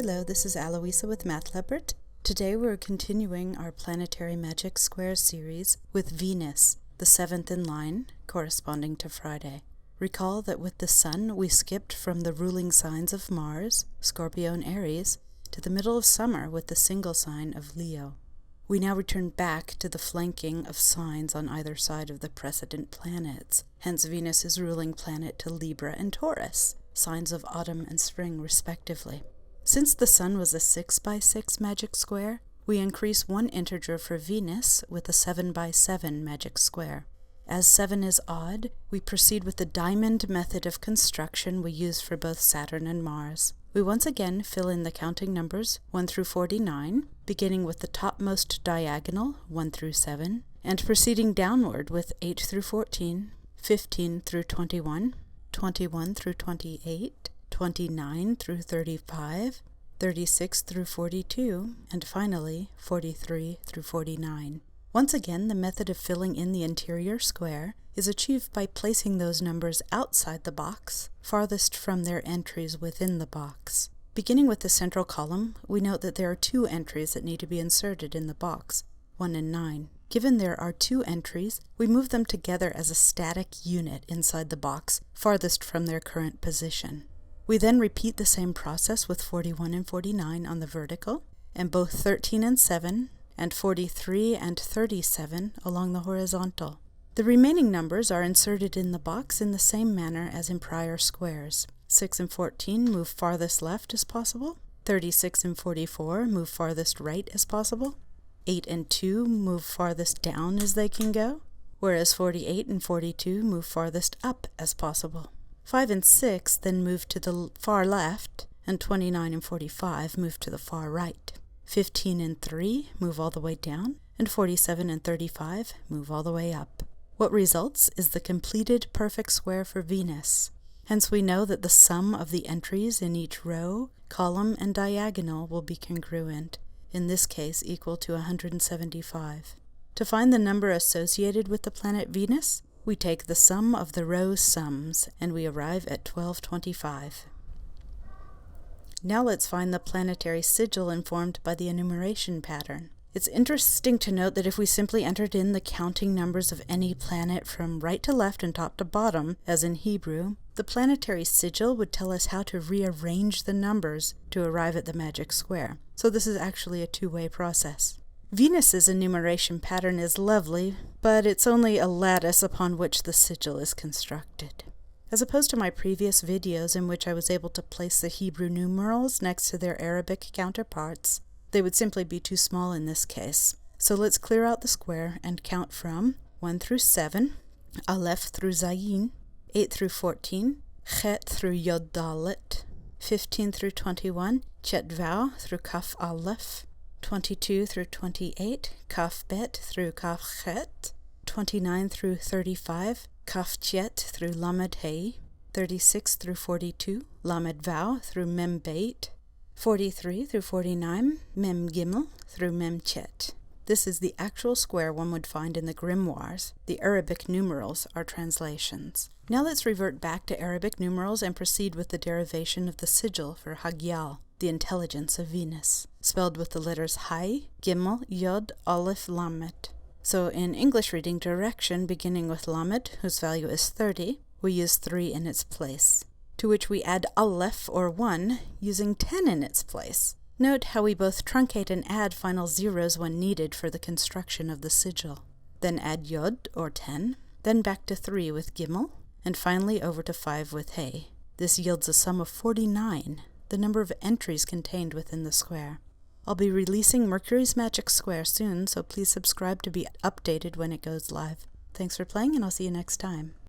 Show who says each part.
Speaker 1: Hello, this is Aloisa with Math Leopard. Today we're continuing our Planetary Magic Square series with Venus, the seventh in line, corresponding to Friday. Recall that with the Sun we skipped from the ruling signs of Mars, Scorpio and Aries, to the middle of summer with the single sign of Leo. We now return back to the flanking of signs on either side of the precedent planets, hence Venus is ruling planet to Libra and Taurus, signs of autumn and spring respectively. Since the Sun was a 6 by 6 magic square, we increase one integer for Venus with a 7 by 7 magic square. As 7 is odd, we proceed with the diamond method of construction we use for both Saturn and Mars. We once again fill in the counting numbers 1 through 49, beginning with the topmost diagonal 1 through 7, and proceeding downward with 8 through 14, 15 through 21, 21 through 28, 29 through 35, 36 through 42, and finally 43 through 49. Once again, the method of filling in the interior square is achieved by placing those numbers outside the box, farthest from their entries within the box. Beginning with the central column, we note that there are two entries that need to be inserted in the box, 1 and 9. Given there are two entries, we move them together as a static unit inside the box, farthest from their current position. We then repeat the same process with 41 and 49 on the vertical, and both 13 and 7, and 43 and 37 along the horizontal. The remaining numbers are inserted in the box in the same manner as in prior squares. 6 and 14 move farthest left as possible, 36 and 44 move farthest right as possible, 8 and 2 move farthest down as they can go, whereas 48 and 42 move farthest up as possible. 5 and 6 then move to the far left, and 29 and 45 move to the far right. 15 and 3 move all the way down, and 47 and 35 move all the way up. What results is the completed perfect square for Venus. Hence we know that the sum of the entries in each row, column, and diagonal will be congruent, in this case equal to 175. To find the number associated with the planet Venus, we take the sum of the row sums, and we arrive at 1225. Now let's find the planetary sigil informed by the enumeration pattern. It's interesting to note that if we simply entered in the counting numbers of any planet from right to left and top to bottom, as in Hebrew, the planetary sigil would tell us how to rearrange the numbers to arrive at the magic square. So this is actually a two-way process. Venus's enumeration pattern is lovely, but it's only a lattice upon which the sigil is constructed. As opposed to my previous videos in which I was able to place the Hebrew numerals next to their Arabic counterparts, they would simply be too small in this case. So let's clear out the square and count from 1 through 7, Aleph through Zayin, 8 through 14, Chet through Yod Dalet, 15 through 21, Chet Vav through Kaf Aleph, 22 through 28, Kaf Bet through Kaf Chet, 29 through 35, Kaf Chet through Lamed Hey, 36 through 42, Lamed Vav through Mem Beit, 43 through 49, Mem Gimel through Mem Chet. This is the actual square one would find in the grimoires. The Arabic numerals are translations. Now let's revert back to Arabic numerals and proceed with the derivation of the sigil for Hagyal, the intelligence of Venus, spelled with the letters Hay, Gimel, Yod, Aleph, Lamed. So in English reading direction, beginning with Lamed, whose value is 30, we use 3 in its place, to which we add Aleph, or 1, using 10 in its place. Note how we both truncate and add final zeros when needed for the construction of the sigil. Then add Yod, or 10, then back to 3 with Gimel, and finally over to 5 with Hey. This yields a sum of 49, the number of entries contained within the square. I'll be releasing Mercury's Magic Square soon, so please subscribe to be updated when it goes live. Thanks for playing, and I'll see you next time.